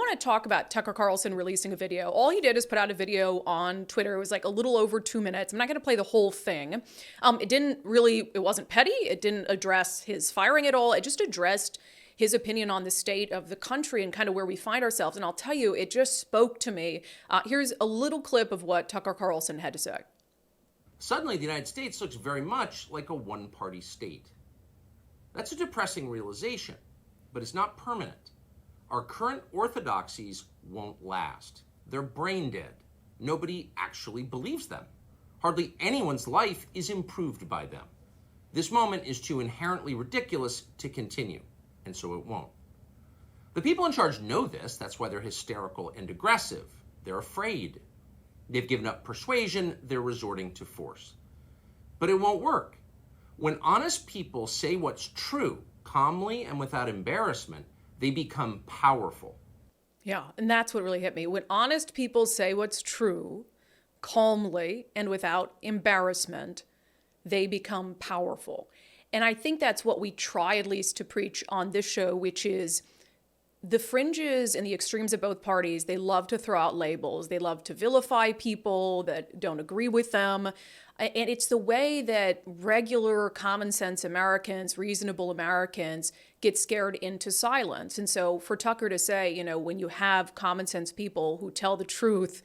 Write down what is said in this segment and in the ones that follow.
want to talk about Tucker Carlson releasing a video. All he did is put out a video on Twitter. It was like a little over 2 minutes. I'm not going to play the whole thing. It wasn't petty. It didn't address his firing at all. It just addressed his opinion on the state of the country and kind of where we find ourselves. And I'll tell you, it just spoke to me. Here's a little clip of what Tucker Carlson had to say. Suddenly, the United States looks very much like a one-party state. That's a depressing realization, but it's not permanent. Our current orthodoxies won't last. They're brain dead. Nobody actually believes them. Hardly anyone's life is improved by them. This moment is too inherently ridiculous to continue, and so it won't. The people in charge know this. That's why they're hysterical and aggressive. They're afraid. They've given up persuasion. They're resorting to force. But it won't work. When honest people say what's true, calmly and without embarrassment, they become powerful. Yeah, and that's what really hit me. When honest people say what's true, calmly and without embarrassment, they become powerful. And I think that's what we try at least to preach on this show, which is the fringes and the extremes of both parties. They love to throw out labels. They love to vilify people that don't agree with them. And it's the way that regular common sense Americans, reasonable Americans, get scared into silence. And so for Tucker to say, when you have common sense people who tell the truth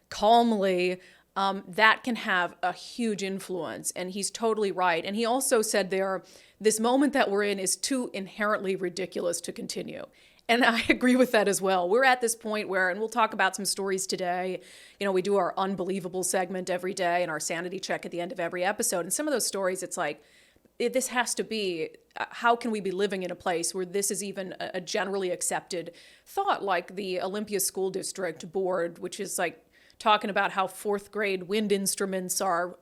calmly, that can have a huge influence. And he's totally right. And he also said this moment that we're in is too inherently ridiculous to continue. And I agree with that as well. We're at this point where, and we'll talk about some stories today, we do our unbelievable segment every day and our sanity check at the end of every episode. And some of those stories, it's like, this has to be, how can we be living in a place where this is even a generally accepted thought, like the Olympia School District Board, which is like talking about how fourth grade wind instruments are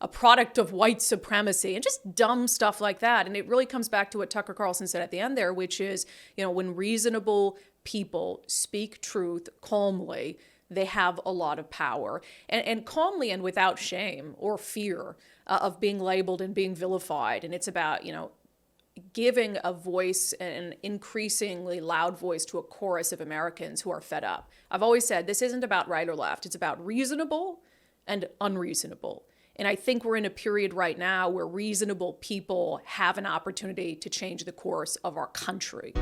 a product of white supremacy and just dumb stuff like that. And it really comes back to what Tucker Carlson said at the end there, which is, when reasonable people speak truth calmly, they have a lot of power. And calmly and without shame or fear of being labeled and being vilified. And it's about, giving a voice, an increasingly loud voice to a chorus of Americans who are fed up. I've always said this isn't about right or left. It's about reasonable and unreasonable. And I think we're in a period right now where reasonable people have an opportunity to change the course of our country.